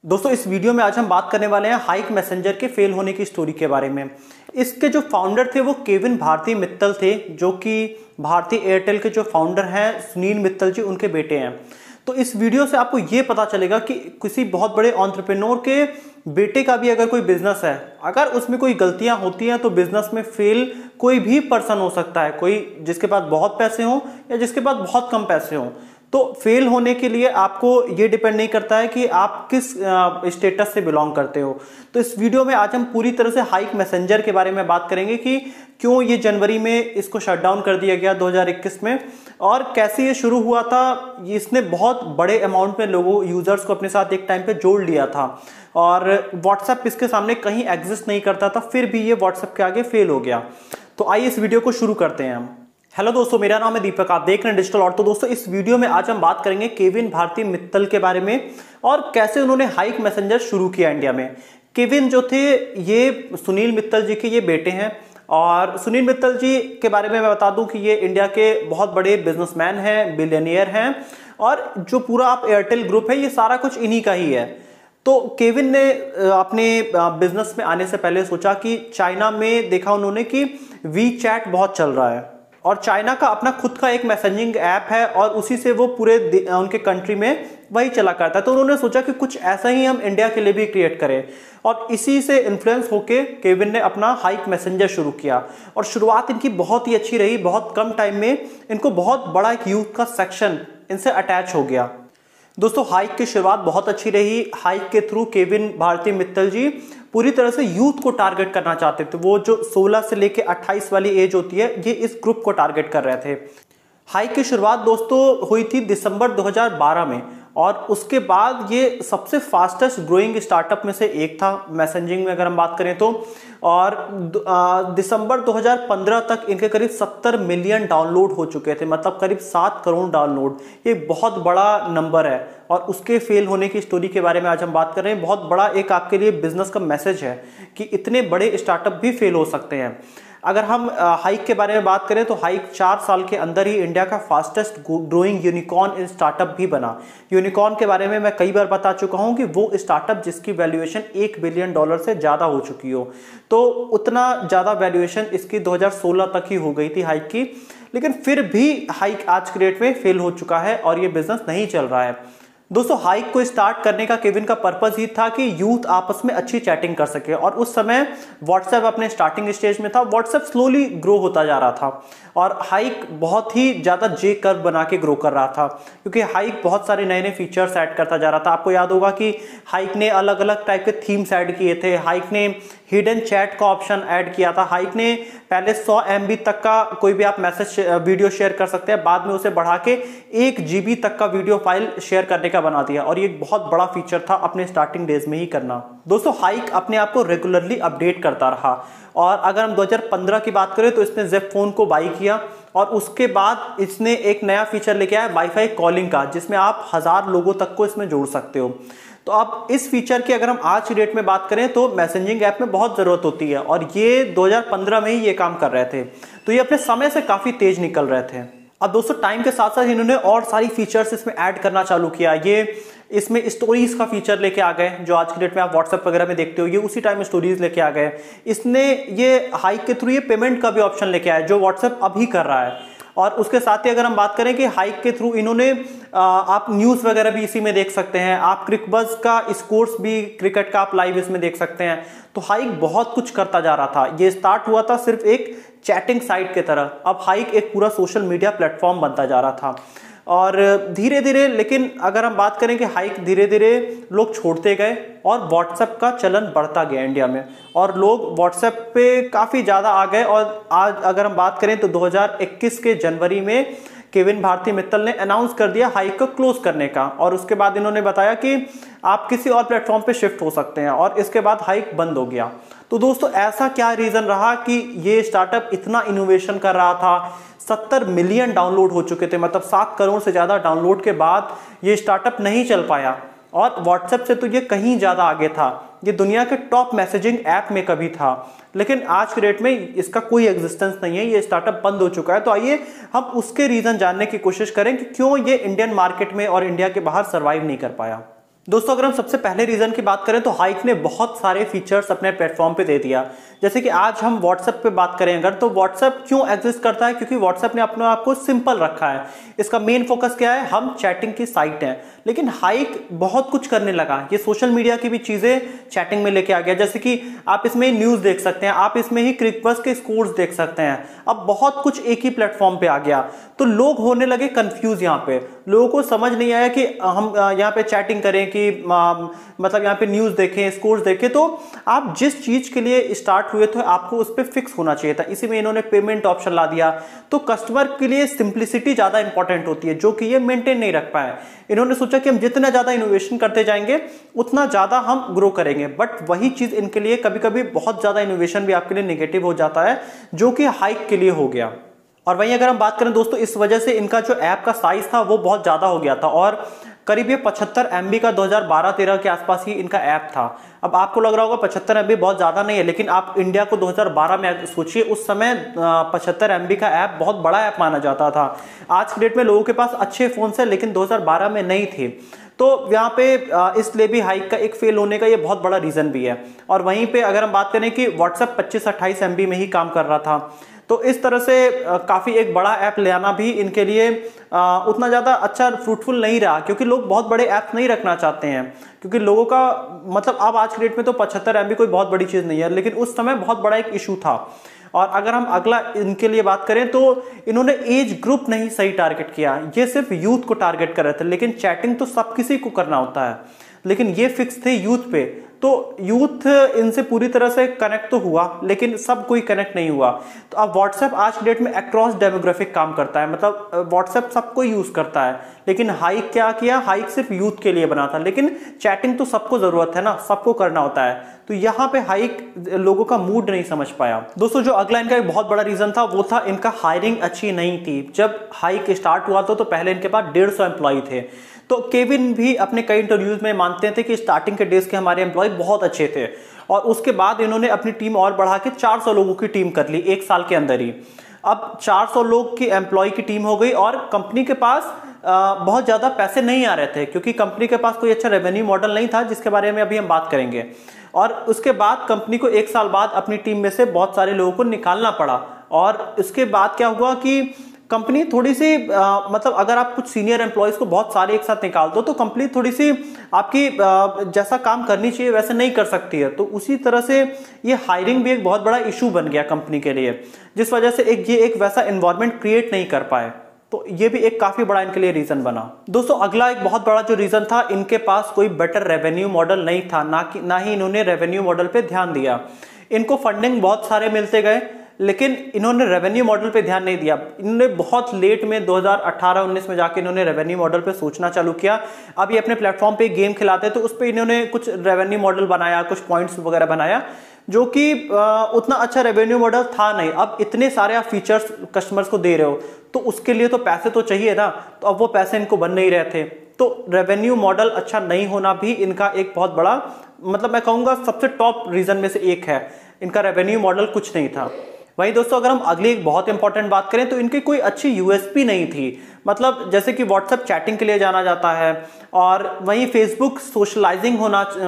दोस्तों इस वीडियो में आज हम बात करने वाले हैं हाइक मैसेंजर के फेल होने की स्टोरी के बारे में। इसके जो फाउंडर थे वो केविन भारती मित्तल थे, जो कि भारती एयरटेल के जो फाउंडर हैं सुनील मित्तल जी, उनके बेटे हैं। तो इस वीडियो से आपको ये पता चलेगा कि किसी बहुत बड़े एंटरप्रेन्योर के बेटे का भी अगर कोई बिजनेस है, अगर उसमें कोई गलतियां होती हैं तो बिजनेस में फेल कोई भी पर्सन हो सकता है, कोई जिसके पास बहुत पैसे हों या जिसके पास बहुत कम पैसे हों। तो फेल होने के लिए आपको ये डिपेंड नहीं करता है कि आप किस स्टेटस से बिलोंग करते हो। तो इस वीडियो में आज हम पूरी तरह से हाइक मैसेंजर के बारे में बात करेंगे कि क्यों ये जनवरी में इसको शट डाउन कर दिया गया 2021 में, और कैसे ये शुरू हुआ था। इसने बहुत बड़े अमाउंट में लोगों यूजर्स को अपने साथ एक टाइम पे जोड़ लिया था और व्हाट्सएप इसके सामने कहीं एग्जिस्ट नहीं करता था, फिर भी ये व्हाट्सएप के आगे फेल हो गया। तो आइए इस वीडियो को शुरू करते हैं हम। हेलो दोस्तों, मेरा नाम है दीपक, आप देख रहे हैं डिजिटल ऑर्ट। तो दोस्तों इस वीडियो में आज हम बात करेंगे केविन भारती मित्तल के बारे में और कैसे उन्होंने हाइक मैसेंजर शुरू किया इंडिया में। केविन जो थे ये सुनील मित्तल जी के ये बेटे हैं, और सुनील मित्तल जी के बारे में मैं बता दूं कि ये इंडिया के बहुत बड़े बिजनेसमैन हैं, बिलियनियर हैं, और जो पूरा आप एयरटेल ग्रुप है ये सारा कुछ इन्हीं का ही है। तो केविन ने अपने बिजनेस में आने से पहले सोचा कि चाइना में देखा उन्होंने कि वी चैट बहुत चल रहा है और चाइना का अपना खुद का एक मैसेजिंग ऐप है और उसी से वो पूरे उनके कंट्री में वही चला करता है। तो उन्होंने सोचा कि कुछ ऐसा ही हम इंडिया के लिए भी क्रिएट करें, और इसी से इन्फ्लुएंस होके केविन ने अपना हाइक मैसेंजर शुरू किया। और शुरुआत इनकी बहुत ही अच्छी रही। बहुत कम टाइम में इनको बहुत बड़ा एक यूथ का सेक्शन इनसे अटैच हो गया। दोस्तों हाइक की शुरुआत बहुत अच्छी रही। हाइक के थ्रू केविन भारती मित्तल जी पूरी तरह से यूथ को टारगेट करना चाहते थे। वो जो 16 से लेके 28 वाली एज होती है, ये इस ग्रुप को टारगेट कर रहे थे। हाइक की शुरुआत दोस्तों हुई थी दिसंबर 2012 में, और उसके बाद ये सबसे फास्टेस्ट ग्रोइंग स्टार्टअप में से एक था मैसेजिंग में अगर हम बात करें तो। और दिसंबर 2015 तक इनके करीब 70 मिलियन डाउनलोड हो चुके थे, मतलब करीब 7 करोड़ डाउनलोड। ये बहुत बड़ा नंबर है, और उसके फेल होने की स्टोरी के बारे में आज हम बात कर रहे हैं। बहुत बड़ा एक आपके लिए बिजनेस का मैसेज है कि इतने बड़े स्टार्टअप भी फेल हो सकते हैं। अगर हम हाइक के बारे में बात करें तो हाइक 4 साल के अंदर ही इंडिया का फास्टेस्ट ग्रोइंग यूनिकॉर्न इन स्टार्टअप भी बना। यूनिकॉर्न के बारे में मैं कई बार बता चुका हूं कि वो स्टार्टअप जिसकी वैल्यूएशन $1 बिलियन से ज़्यादा हो चुकी हो। तो उतना ज़्यादा वैल्यूएशन इसकी 2016 तक ही हो गई थी हाइक की, लेकिन फिर भी हाइक आज के डेट में फेल हो चुका है और ये बिजनेस नहीं चल रहा है। दोस्तों हाइक को स्टार्ट करने का केविन का पर्पस ही था कि यूथ आपस में अच्छी चैटिंग कर सके, और उस समय व्हाट्सएप अपने स्टार्टिंग स्टेज में था। व्हाट्सएप स्लोली ग्रो होता जा रहा था और हाइक बहुत ही ज़्यादा जे कर्व बना के ग्रो कर रहा था, क्योंकि हाइक बहुत सारे नए नए फीचर्स ऐड करता जा रहा था। आपको याद होगा कि हाइक ने अलग अलग टाइप के थीम्स ऐड किए थे। हाइक ने हिडन चैट का ऑप्शन ऐड किया था। हाइक ने पहले 100 MB तक का कोई भी आप मैसेज वीडियो शेयर कर सकते हैं, बाद में उसे बढ़ा के 1 GB तक का वीडियो फाइल शेयर करने का बना दिया, और ये बहुत बड़ा फीचर था अपने स्टार्टिंग डेज में ही करना। दोस्तों हाइक अपने आप को रेगुलरली अपडेट करता रहा, और अगर हम 2015 की बात करें तो इसने ज़ेप फोन को बाई किया, और उसके बाद इसने एक नया फीचर लेके आया वाईफाई कॉलिंग का, जिसमें आप 1000 लोगों तक को इसमें जोड़ सकते हो। तो अब इस फीचर की अगर हम आज की डेट में बात करें तो मैसेजिंग ऐप में बहुत ज़रूरत होती है, और ये 2015 में ही ये काम कर रहे थे। तो ये अपने समय से काफ़ी तेज निकल रहे थे। अब दोस्तों टाइम के साथ साथ इन्होंने और सारी फीचर्स इसमें ऐड करना चालू किया। ये इसमें स्टोरीज का फीचर लेके आ गए, जो आज की डेट में आप व्हाट्सएप वगैरह में देखते हो, ये उसी टाइम स्टोरीज लेके आ गए। इसने ये हाइक के थ्रू ये पेमेंट का भी ऑप्शन लेके आया, जो व्हाट्सएप अभी कर रहा है। और उसके साथ ही अगर हम बात करें कि हाइक के थ्रू इन्होंने आप न्यूज़ वगैरह भी इसी में देख सकते हैं। आप क्रिकबज़ का स्कोर्स भी, क्रिकेट का आप लाइव इसमें देख सकते हैं। तो हाइक बहुत कुछ करता जा रहा था। ये स्टार्ट हुआ था सिर्फ एक चैटिंग साइट की तरह, अब हाइक एक पूरा सोशल मीडिया प्लेटफॉर्म बनता जा रहा था। और धीरे धीरे, लेकिन अगर हम बात करें कि हाइक धीरे धीरे लोग छोड़ते गए और व्हाट्सएप का चलन बढ़ता गया इंडिया में, और लोग व्हाट्सएप पे काफ़ी ज़्यादा आ गए। और आज अगर हम बात करें तो 2021 के जनवरी में केविन भारती मित्तल ने अनाउंस कर दिया हाइक को क्लोज करने का, और उसके बाद इन्होंने बताया कि आप किसी और प्लेटफॉर्म पे शिफ्ट हो सकते हैं, और इसके बाद हाइक बंद हो गया। तो दोस्तों ऐसा क्या रीज़न रहा कि ये स्टार्टअप इतना इनोवेशन कर रहा था। 70 मिलियन डाउनलोड हो चुके थे, मतलब 7 करोड़ से ज़्यादा डाउनलोड के बाद ये स्टार्टअप नहीं चल पाया, और व्हाट्सएप से तो ये कहीं ज़्यादा आगे था। ये दुनिया के टॉप मैसेजिंग ऐप में कभी था, लेकिन आज के डेट में इसका कोई एग्जिस्टेंस नहीं है। ये स्टार्टअप बंद हो चुका है। तो आइए हम उसके रीज़न जानने की कोशिश करें कि क्यों ये इंडियन मार्केट में और इंडिया के बाहर सर्वाइव नहीं कर पाया। दोस्तों अगर हम सबसे पहले रीजन की बात करें तो हाइक ने बहुत सारे फीचर्स अपने प्लेटफॉर्म पे दे दिया। जैसे कि आज हम व्हाट्सएप पे बात करें अगर, तो व्हाट्सएप क्यों एग्जिस्ट करता है? क्योंकि व्हाट्सएप ने अपने आप को सिंपल रखा है। इसका मेन फोकस क्या है? हम चैटिंग की साइट है। लेकिन हाइक बहुत कुछ करने लगा, ये सोशल मीडिया की भी चीजें चैटिंग में लेके आ गया। जैसे कि आप इसमें न्यूज देख सकते हैं, आप इसमें ही क्रिकबस के स्कोर्स देख सकते हैं। अब बहुत कुछ एक ही प्लेटफॉर्म पे आ गया, तो लोग होने लगे कंफ्यूज। यहाँ पे लोगों को समझ नहीं आया कि हम यहाँ पे चैटिंग करें कि मतलब यहाँ पे न्यूज देखें, स्कोर्स देखें। तो आप जिस चीज के लिए स्टार्ट हुए थे आपको उस पर फिक्स होना चाहिए था। इसी में इन्होंने पेमेंट ऑप्शन ला दिया। तो कस्टमर के लिए सिंप्लिसिटी ज्यादा इंपॉर्टेंट होती है, जो कि ये मेंटेन नहीं रख पाए। इन्होंने सोचा कि हम जितना ज्यादा इनोवेशन करते जाएंगे उतना ज्यादा हम ग्रो करेंगे, बट वही चीज इनके लिए कभी कभी बहुत ज्यादा इनोवेशन भी आपके लिए नेगेटिव हो जाता है, जो कि हाइक के लिए हो गया। और वहीं अगर हम बात करें दोस्तों, इस वजह से इनका जो ऐप का साइज था वो बहुत ज्यादा हो गया था, और करीब ये 75 MB का 2012-13 के आसपास ही इनका ऐप था। अब आपको लग रहा होगा 75 MB बहुत ज्यादा नहीं है, लेकिन आप इंडिया को 2012 में सोचिए, उस समय 75 MB का ऐप बहुत बड़ा ऐप माना जाता था। आज के डेट में लोगों के पास अच्छे फोन है, लेकिन 2012 में नहीं थे। तो यहाँ पे इसलिए भी हाइक का एक फेल होने का ये बहुत बड़ा रीजन भी है। और वहीं पे अगर हम बात करें कि व्हाट्सएप 25-28 MB में ही काम कर रहा था, तो इस तरह से काफी एक बड़ा ऐप ले आना भी इनके लिए उतना ज्यादा अच्छा फ्रूटफुल नहीं रहा, क्योंकि लोग बहुत बड़े ऐप्स नहीं रखना चाहते हैं। क्योंकि लोगों का मतलब अब आज के डेट में तो 75 MB कोई बहुत बड़ी चीज नहीं है, लेकिन उस समय बहुत बड़ा एक इशू था। और अगर हम अगला इनके लिए बात करें तो इन्होंने एज ग्रुप नहीं सही टारगेट किया, ये सिर्फ यूथ को टारगेट कर रहे थे। लेकिन चैटिंग तो सब किसी को करना होता है, लेकिन ये फिक्स थे यूथ पे। तो यूथ इनसे पूरी तरह से कनेक्ट तो हुआ, लेकिन सब कोई कनेक्ट नहीं हुआ। तो अब व्हाट्सएप आज की डेट में अक्रॉस डेमोग्राफिक काम करता है, मतलब व्हाट्सएप सबको यूज करता है। लेकिन हाइक क्या किया? हाइक सिर्फ यूथ के लिए बना था, लेकिन चैटिंग तो सबको जरूरत है ना, सबको करना होता है। तो यहाँ पे हाइक लोगों का मूड नहीं समझ पाया। दोस्तों जो अगला इनका एक बहुत बड़ा रीजन था वो था इनका हायरिंग अच्छी नहीं थी। जब हाइक स्टार्ट हुआ था तो पहले इनके पास 150 एम्प्लॉय थे। तो केविन भी अपने कई इंटरव्यूज में मानते थे कि स्टार्टिंग के डेज के हमारे एम्प्लॉय बहुत अच्छे थे, और उसके बाद इन्होंने अपनी टीम और बढ़ा के 400 लोगों की टीम कर ली एक साल के अंदर ही। अब 400 लोग की एम्प्लॉय की टीम हो गई, और कंपनी के पास बहुत ज्यादा पैसे नहीं आ रहे थे, क्योंकि कंपनी के पास कोई अच्छा रेवेन्यू मॉडल नहीं था, जिसके बारे में अभी हम बात करेंगे। और उसके बाद कंपनी को एक साल बाद अपनी टीम में से बहुत सारे लोगों को निकालना पड़ा। और इसके बाद क्या हुआ कि कंपनी थोड़ी सी मतलब अगर आप कुछ सीनियर एम्प्लॉयज को बहुत सारे एक साथ निकाल दो तो कंपनी थोड़ी सी आपकी जैसा काम करनी चाहिए वैसे नहीं कर सकती है। तो उसी तरह से ये हायरिंग भी एक बहुत बड़ा इशू बन गया कंपनी के लिए, जिस वजह से एक वैसा एनवायरनमेंट क्रिएट नहीं कर पाए। तो ये भी एक काफी बड़ा इनके लिए रीजन बना। दोस्तों अगला एक बहुत बड़ा जो रीजन था, इनके पास कोई बेटर रेवेन्यू मॉडल नहीं था, ना ही इन्होंने रेवेन्यू मॉडल पे ध्यान दिया। इनको फंडिंग बहुत सारे मिलते गए, लेकिन इन्होंने रेवेन्यू मॉडल पे ध्यान नहीं दिया। इन्होंने बहुत लेट में 2018-19 में जाके इन्होंने रेवेन्यू मॉडल पे सोचना चालू किया। अब ये अपने प्लेटफॉर्म पे गेम खिलाते तो उस पर इन्होंने कुछ रेवेन्यू मॉडल बनाया, कुछ पॉइंट्स वगैरह बनाया, जो कि उतना अच्छा रेवेन्यू मॉडल था नहीं। अब इतने सारे आप फीचर्स कस्टमर्स को दे रहे हो तो उसके लिए तो पैसे तो चाहिए ना, तो अब वो पैसे इनको बन नहीं रहे थे। तो रेवेन्यू मॉडल अच्छा नहीं होना भी इनका एक बहुत बड़ा, मतलब मैं कहूंगा सबसे टॉप रीजन में से एक है। इनका रेवेन्यू मॉडल कुछ नहीं था। वहीं दोस्तों अगर हम अगली एक बहुत इंपॉर्टेंट बात करें तो इनकी कोई अच्छी यूएसपी नहीं थी। मतलब जैसे कि व्हाट्सएप चैटिंग के लिए जाना जाता है, और वहीं फेसबुक सोशलाइजिंग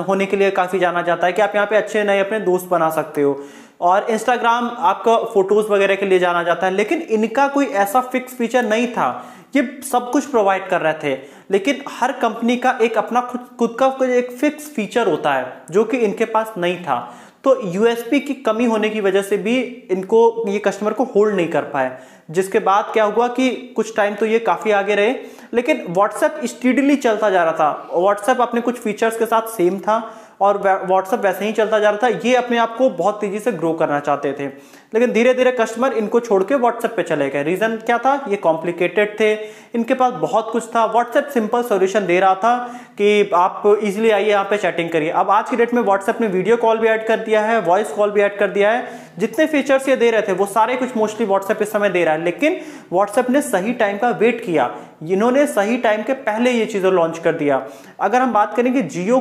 होने के लिए काफी जाना जाता है कि आप यहाँ पे अच्छे नए अपने दोस्त बना सकते हो, और इंस्टाग्राम आपका फोटोज वगैरह के लिए जाना जाता है। लेकिन इनका कोई ऐसा फिक्स फीचर नहीं था। ये सब कुछ प्रोवाइड कर रहे थे, लेकिन हर कंपनी का एक अपना खुद का एक फिक्स फीचर होता है, जो कि इनके पास नहीं था। तो यूएसपी की कमी होने की वजह से भी इनको ये कस्टमर को होल्ड नहीं कर पाए, जिसके बाद क्या हुआ कि कुछ टाइम तो ये काफी आगे रहे, लेकिन व्हाट्सएप स्टीडीली चलता जा रहा था। व्हाट्सएप अपने कुछ फीचर्स के साथ सेम था, और व्हाट्सएप वैसे ही चलता जा रहा था। ये अपने आप को बहुत तेजी से ग्रो करना चाहते थे, लेकिन धीरे धीरे कस्टमर इनको छोड़ के व्हाट्सएप पे चले गए। रीजन क्या था? ये कॉम्प्लिकेटेड थे, इनके पास बहुत कुछ था। व्हाट्सएप सिंपल सॉल्यूशन दे रहा था कि आप इजीली आइए यहाँ पे चैटिंग करिए। अब आज की डेट में व्हाट्सएप ने वीडियो कॉल भी ऐड कर दिया है, वॉइस कॉल भी ऐड कर दिया है। जितने फीचर्स ये दे रहे थे वो सारे कुछ मोस्टली व्हाट्सएप इस समय दे रहा है, लेकिन व्हाट्सएप ने सही टाइम का वेट किया। इन्होंने सही टाइम के पहले ये चीजें लॉन्च कर दिया। अगर हम बात करेंगे जियो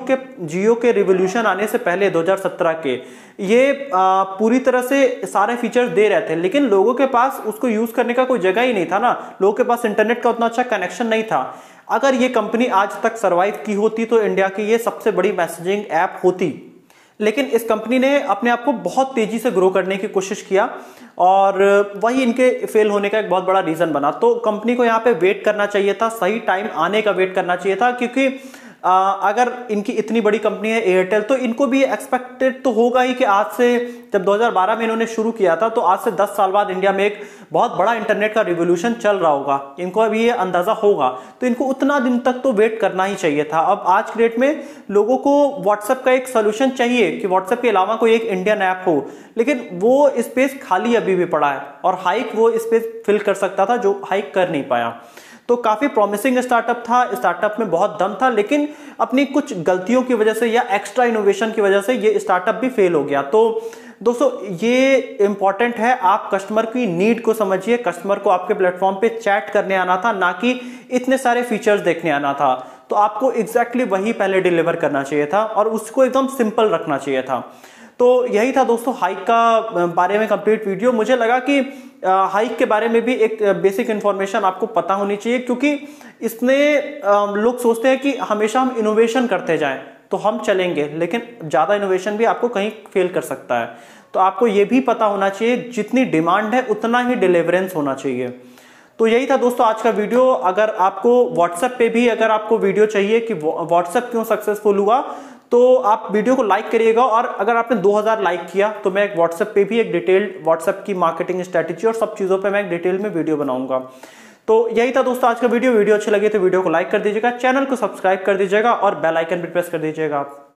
के रिवॉल्यूशन आने से पहले 2017 के ये पूरी तरह से सारे फीचर्स दे रहे थे, लेकिन लोगों के पास उसको यूज करने का कोई जगह ही नहीं था ना। लोगों के पास इंटरनेट का उतना अच्छा कनेक्शन नहीं था। अगर ये कंपनी आज तक सरवाइव की होती तो इंडिया की ये सबसे बड़ी मैसेजिंग ऐप होती, लेकिन इस कंपनी ने अपने आप को बहुत तेजी से ग्रो करने की कोशिश किया और वही इनके फेल होने का एक बहुत बड़ा रीजन बना। तो कंपनी को यहाँ पे वेट करना चाहिए था, सही टाइम आने का वेट करना चाहिए था, क्योंकि अगर इनकी इतनी बड़ी कंपनी है एयरटेल, तो इनको भी एक्सपेक्टेड तो होगा ही कि आज से, जब 2012 में इन्होंने शुरू किया था, तो आज से 10 साल बाद इंडिया में एक बहुत बड़ा इंटरनेट का रिवॉल्यूशन चल रहा होगा, इनको अभी ये अंदाजा होगा, तो इनको उतना दिन तक तो वेट करना ही चाहिए था। अब आज के डेट में लोगों को व्हाट्सएप का एक सोल्यूशन चाहिए कि व्हाट्सएप के अलावा कोई एक इंडियन ऐप हो, लेकिन वो स्पेस खाली अभी भी पड़ा है और हाइक वो स्पेस फिल कर सकता था, जो हाइक कर नहीं पाया। तो काफी प्रॉमिसिंग स्टार्टअप था, स्टार्टअप में बहुत दम था, लेकिन अपनी कुछ गलतियों की वजह से या एक्स्ट्रा इनोवेशन की वजह से ये स्टार्टअप भी फेल हो गया। तो दोस्तों ये इंपॉर्टेंट है, आप कस्टमर की नीड को समझिए। कस्टमर को आपके प्लेटफॉर्म पे चैट करने आना था, ना कि इतने सारे फीचर्स देखने आना था। तो आपको एग्जैक्टली वही पहले डिलीवर करना चाहिए था और उसको एकदम सिंपल रखना चाहिए था। तो यही था दोस्तों हाइक का बारे में कंप्लीट वीडियो। मुझे लगा कि हाइक के बारे में भी एक बेसिक इंफॉर्मेशन आपको पता होनी चाहिए, क्योंकि इसमें लोग सोचते हैं कि हमेशा हम इनोवेशन करते जाएं तो हम चलेंगे, लेकिन ज्यादा इनोवेशन भी आपको कहीं फेल कर सकता है। तो आपको ये भी पता होना चाहिए जितनी डिमांड है उतना ही डिलीवरेंस होना चाहिए। तो यही था दोस्तों आज का वीडियो। अगर आपको व्हाट्सएप पे भी अगर आपको वीडियो चाहिए कि व्हाट्सएप क्यों सक्सेसफुल हुआ, तो आप वीडियो को लाइक करिएगा, और अगर आपने 2000 लाइक किया तो मैं एक व्हाट्सएप पे भी एक डिटेल्ड व्हाट्सएप की मार्केटिंग स्ट्रेटेजी और सब चीजों पे मैं एक डिटेल में वीडियो बनाऊंगा। तो यही था दोस्तों आज का वीडियो अच्छी लगी तो वीडियो को लाइक कर दीजिएगा, चैनल को सब्सक्राइब कर दीजिएगा और बेल आइकन भी प्रेस कर दीजिएगा आप।